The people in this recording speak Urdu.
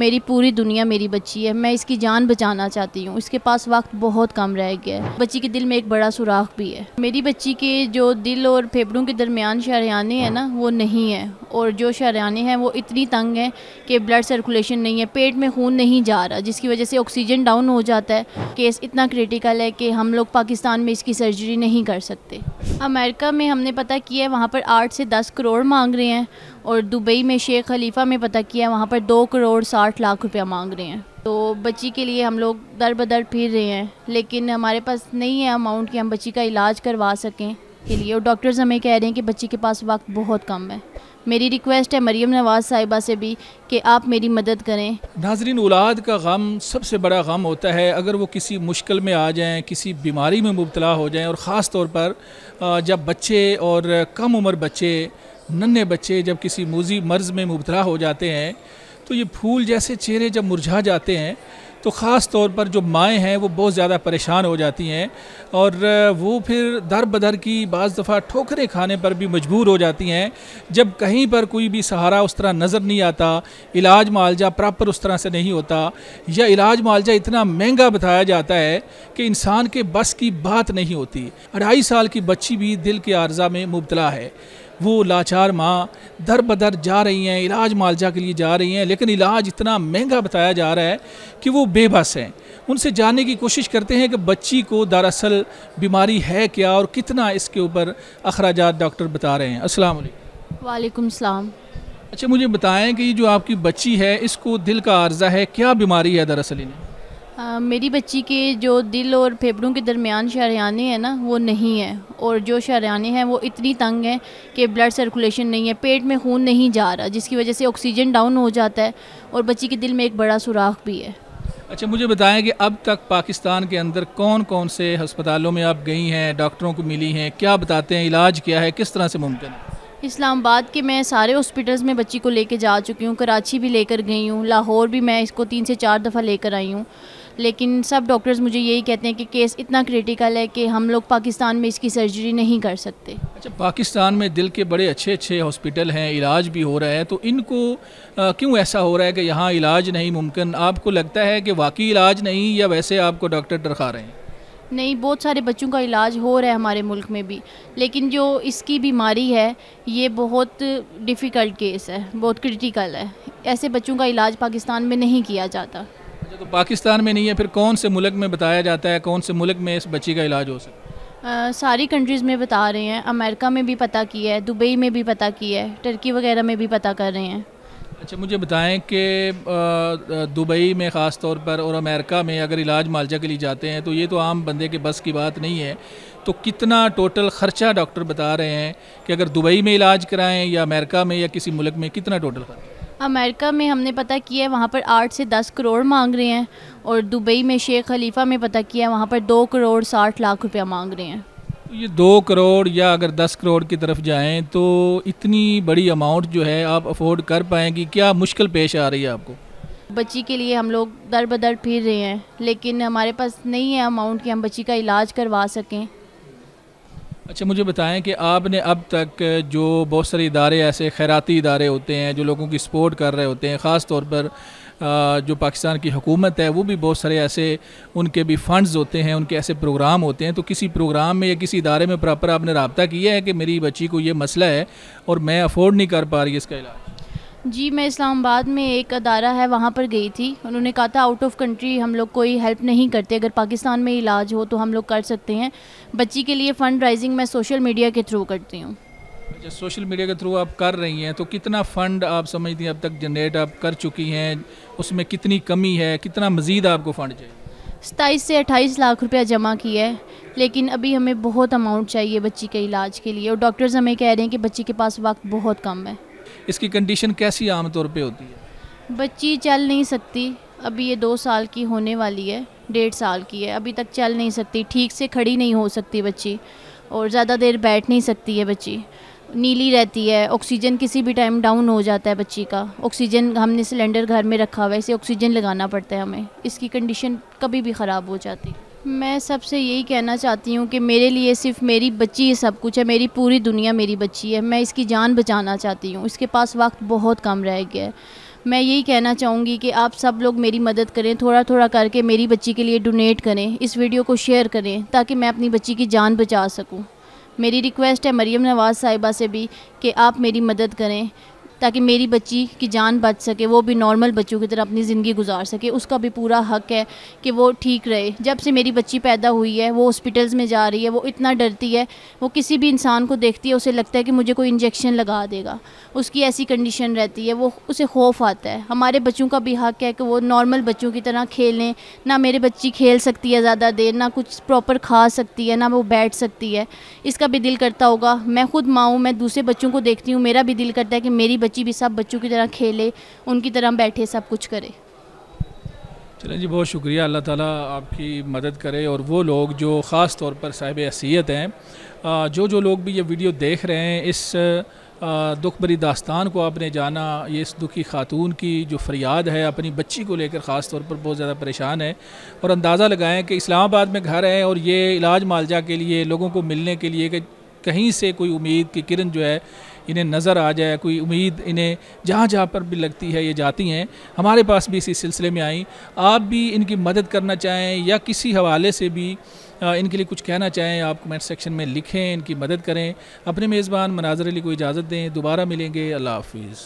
میری پوری دنیا میری بچی ہے، میں اس کی جان بچانا چاہتی ہوں، اس کے پاس وقت بہت کم رہ گیا ہے۔ بچی کے دل میں ایک بڑا سوراخ بھی ہے۔ میری بچی کے جو دل اور پھیپھڑوں کے درمیان شریانیں ہیں نا وہ نہیں ہیں، اور جو شریانیں ہیں وہ اتنی تنگ ہیں کہ بلڈ سرکولیشن نہیں ہے، پیٹ میں خون نہیں جا رہا، جس کی وجہ سے آکسیجن ڈاؤن ہو جاتا ہے۔ کیس اتنا کریٹیکل ہے کہ ہم لوگ پاکستان میں اس کی سرجری نہیں کر سکتے۔ امریکہ میں ہم نے پتہ کیا ہے وہاں پر 8 سے 10 کروڑ مانگ رہے ہیں، اور دبئی میں شیخ خلیفہ میں پتہ کیا وہاں پر 2 کروڑ 60 لاکھ روپیہ مانگ رہے ہیں۔ تو بچی کے لیے ہم لوگ در بدر پھر رہے ہیں، لیکن ہمارے پاس نہیں ہے اماؤنٹ کہ ہم بچی کا علاج کروا سکیں کے لیے، اور ڈاکٹرز ہمیں کہہ رہے ہیں کہ بچی کے پاس وقت بہت کم ہے۔ میری ریکویسٹ ہے مریم نواز صاحبہ سے بھی کہ آپ میری مدد کریں۔ ناظرین، اولاد کا غم سب سے بڑا غم ہوتا ہے اگر وہ کسی مشکل میں آ جائیں، کسی بیماری میں مبتلا ہو جائیں، اور خاص طور پر جب بچے اور کم عمر بچے، ننھے بچے جب کسی موذی مرض میں مبتلا ہو جاتے ہیں تو یہ پھول جیسے چہرے جب مرجھا جاتے ہیں تو خاص طور پر جو مائیں ہیں وہ بہت زیادہ پریشان ہو جاتی ہیں، اور وہ پھر در بدر کی بعض دفعہ ٹھوکریں کھانے پر بھی مجبور ہو جاتی ہیں جب کہیں پر کوئی بھی سہارا اس طرح نظر نہیں آتا، علاج معالجہ پراپر اس طرح سے نہیں ہوتا، یا علاج معالجہ اتنا مہنگا بتایا جاتا ہے کہ انسان کے بس کی بات نہیں ہوتی۔ 2.5 سال کی بچی بھی دل کے عارضہ میں مبتلا ہے، وہ لاچار ماں در بدر جا رہی ہیں، علاج معالجہ کے لیے جا رہی ہیں، لیکن علاج اتنا مہنگا بتایا جا رہا ہے کہ وہ بے بس ہیں۔ ان سے جاننے کی کوشش کرتے ہیں کہ بچی کو دراصل بیماری ہے کیا اور کتنا اس کے اوپر اخراجات ڈاکٹر بتا رہے ہیں۔ السلام علیکم۔ وعلیکم السلام۔ اچھا، مجھے بتائیں کہ یہ جو آپ کی بچی ہے اس کو دل کا عارضہ ہے، کیا بیماری ہے دراصل انہیں؟ میری بچی کے جو دل اور پھیپھڑوں کے درمیان شریانیں ہیں نا وہ نہیں ہیں، اور جو شریانیں ہیں وہ اتنی تنگ ہیں کہ بلڈ سرکولیشن نہیں ہے، پیٹ میں خون نہیں جا رہا، جس کی وجہ سے آکسیجن ڈاؤن ہو جاتا ہے، اور بچی کے دل میں ایک بڑا سوراخ بھی ہے۔ اچھا، مجھے بتائیں کہ اب تک پاکستان کے اندر کون کون سے ہسپتالوں میں آپ گئی ہیں، ڈاکٹروں کو ملی ہیں، کیا بتاتے ہیں، علاج کیا ہے، کس طرح سے ممکن ہے؟ اسلام آباد کے میں سارے ہاسپٹلز میں بچی کو لے کے جا چکی ہوں، کراچی بھی لے کر گئی ہوں، لاہور بھی میں اس کو 3 سے 4 دفعہ لے کر آئی ہوں، لیکن سب ڈاکٹرز مجھے یہی کہتے ہیں کہ کیس اتنا کریٹیکل ہے کہ ہم لوگ پاکستان میں اس کی سرجری نہیں کر سکتے۔ اچھا، پاکستان میں دل کے بڑے اچھے اچھے ہاسپٹل ہیں، علاج بھی ہو رہا ہے، تو ان کو کیوں ایسا ہو رہا ہے کہ یہاں علاج نہیں ممکن؟ آپ کو لگتا ہے کہ واقعی علاج نہیں، یا ویسے آپ کو ڈاکٹر ڈرخا رہے ہیں؟ نہیں، بہت سارے بچوں کا علاج ہو رہا ہے ہمارے ملک میں بھی، لیکن جو اس کی بیماری ہے یہ بہت ڈیفیکلٹ کیس ہے، بہت کریٹیکل ہے، ایسے بچوں کا علاج پاکستان میں نہیں کیا جاتا۔ اچھا، تو پاکستان میں نہیں ہے، پھر کون سے ملک میں بتایا جاتا ہے، کون سے ملک میں اس بچی کا علاج ہو سکتا ہے؟ ساری کنٹریز میں بتا رہے ہیں، امریکہ میں بھی پتہ کیا ہے، دبئی میں بھی پتہ کیا ہے، ٹرکی وغیرہ میں بھی پتہ کر رہے ہیں۔ اچھا، مجھے بتائیں کہ دبئی میں خاص طور پر اور امریکہ میں اگر علاج معالجہ کے لیے جاتے ہیں تو یہ تو عام بندے کے بس کی بات نہیں ہے، تو کتنا ٹوٹل خرچہ ڈاکٹر بتا رہے ہیں کہ اگر دبئی میں علاج کرائیں یا امریکہ میں یا کسی ملک میں کتنا ٹوٹل خرچہ؟ امریکہ میں ہم نے پتہ کیا ہے وہاں پر 8 سے 10 کروڑ مانگ رہے ہیں، اور دبئی میں شیخ خلیفہ میں پتہ کیا وہاں پر 2 کروڑ 60 لاکھ روپیہ مانگ رہے ہیں۔ یہ 2 کروڑ یا اگر 10 کروڑ کی طرف جائیں تو اتنی بڑی اماؤنٹ جو ہے آپ افورڈ کر پائیں گی؟ کیا مشکل پیش آ رہی ہے آپ کو؟ بچی کے لیے ہم لوگ در بدر پھر رہے ہیں، لیکن ہمارے پاس نہیں ہے اماؤنٹ کہ ہم بچی کا علاج کروا سکیں۔ اچھا، مجھے بتائیں کہ آپ نے اب تک جو بہت سارے ادارے ایسے خیراتی ادارے ہوتے ہیں جو لوگوں کی سپورٹ کر رہے ہوتے ہیں، خاص طور پر جو پاکستان کی حکومت ہے وہ بھی بہت سارے ایسے ان کے بھی فنڈز ہوتے ہیں، ان کے ایسے پروگرام ہوتے ہیں، تو کسی پروگرام میں یا کسی ادارے میں پراپر آپ نے رابطہ کیا ہے کہ میری بچی کو یہ مسئلہ ہے اور میں افورڈ نہیں کر پا رہی اس کا علاج؟ جی، میں اسلام آباد میں ایک ادارہ ہے وہاں پر گئی تھی، انہوں نے کہا تھا آؤٹ آف کنٹری ہم لوگ کوئی ہیلپ نہیں کرتے، اگر پاکستان میں علاج ہو تو ہم لوگ کر سکتے ہیں۔ بچی کے لیے فنڈ رائزنگ میں سوشل میڈیا کے تھرو کرتی ہوں۔ اچھا، سوشل میڈیا کے تھرو آپ کر رہی ہیں، تو کتنا فنڈ آپ سمجھتی ہیں اب تک جنریٹ آپ کر چکی ہیں؟ اس میں کتنی کمی ہے، کتنا مزید آپ کو فنڈ چاہیے؟ 27 سے 28 لاکھ روپیہ جمع کیا ہے، لیکن ابھی ہمیں بہت اماؤنٹ چاہیے بچی کے علاج کے لیے، اور ڈاکٹرز ہمیں کہہ رہے ہیں کہ بچی کے پاس وقت بہت کم ہے۔ اس کی کنڈیشن کیسی عام طور پہ ہوتی ہے؟ بچی چل نہیں سکتی، ابھی یہ 2 سال کی ہونے والی ہے، 1.5 سال کی ہے، ابھی تک چل نہیں سکتی، ٹھیک سے کھڑی نہیں ہو سکتی بچی، اور زیادہ دیر بیٹھ نہیں سکتی ہے بچی، نیلی رہتی ہے، آکسیجن کسی بھی ٹائم ڈاؤن ہو جاتا ہے بچی کا، آکسیجن ہم نے سلنڈر گھر میں رکھا ہوا ہے، اسے آکسیجن لگانا پڑتا ہے ہمیں، اس کی کنڈیشن کبھی بھی خراب ہو جاتی۔ میں سب سے یہی کہنا چاہتی ہوں کہ میرے لیے صرف میری بچی ہی سب کچھ ہے، میری پوری دنیا میری بچی ہے، میں اس کی جان بچانا چاہتی ہوں، اس کے پاس وقت بہت کم رہ گیا ہے۔ میں یہی کہنا چاہوں گی کہ آپ سب لوگ میری مدد کریں، تھوڑا تھوڑا کر کے میری بچی کے لیے ڈونیٹ کریں، اس ویڈیو کو شیئر کریں تاکہ میں اپنی بچی کی جان بچا سکوں۔ میری ریکویسٹ ہے مریم نواز صاحبہ سے بھی کہ آپ میری مدد کریں تاکہ میری بچی کی جان بچ سکے، وہ بھی نارمل بچوں کی طرح اپنی زندگی گزار سکے۔ اس کا بھی پورا حق ہے کہ وہ ٹھیک رہے۔ جب سے میری بچی پیدا ہوئی ہے وہ ہاسپٹلز میں جا رہی ہے، وہ اتنا ڈرتی ہے، وہ کسی بھی انسان کو دیکھتی ہے اسے لگتا ہے کہ مجھے کوئی انجیکشن لگا دے گا، اس کی ایسی کنڈیشن رہتی ہے، وہ اسے خوف آتا ہے۔ ہمارے بچوں کا بھی حق ہے کہ وہ نارمل بچوں کی طرح کھیلیں۔ نہ میرے بچی کھیل سکتی ہے زیادہ دیر، نہ کچھ پراپر کھا سکتی ہے، نہ وہ بیٹھ سکتی ہے۔ اس کا بھی دل کرتا ہوگا، میں خود ماں ہوں، میں دوسرے بچوں کو دیکھتی ہوں، میرا بھی دل کرتا ہے کہ میری بچی بھی سب بچوں کی طرح کھیلے، ان کی طرح بیٹھے، سب کچھ کرے۔ چلیں جی، بہت شکریہ، اللہ تعالیٰ آپ کی مدد کرے۔ اور وہ لوگ جو خاص طور پر صاحب حیثیت ہیں، جو لوگ بھی یہ ویڈیو دیکھ رہے ہیں، اس دکھ بری داستان کو آپ نے جانا، یہ اس دکھی خاتون کی جو فریاد ہے اپنی بچی کو لے کر خاص طور پر بہت زیادہ پریشان ہے، اور اندازہ لگائیں کہ اسلام آباد میں گھر ہے اور یہ علاج معالجہ کے لیے لوگوں کو ملنے کے لیے کہ کہیں سے کوئی امید کی کرن جو ہے انہیں نظر آ جائے، کوئی امید انہیں جہاں جہاں پر بھی لگتی ہے یہ جاتی ہیں۔ ہمارے پاس بھی اسی سلسلے میں آئیں۔ آپ بھی ان کی مدد کرنا چاہیں یا کسی حوالے سے بھی ان کے لیے کچھ کہنا چاہیں، آپ کمنٹ سیکشن میں لکھیں، ان کی مدد کریں۔ اپنے میزبان مناظر علی کو اجازت دیں، دوبارہ ملیں گے، اللہ حافظ۔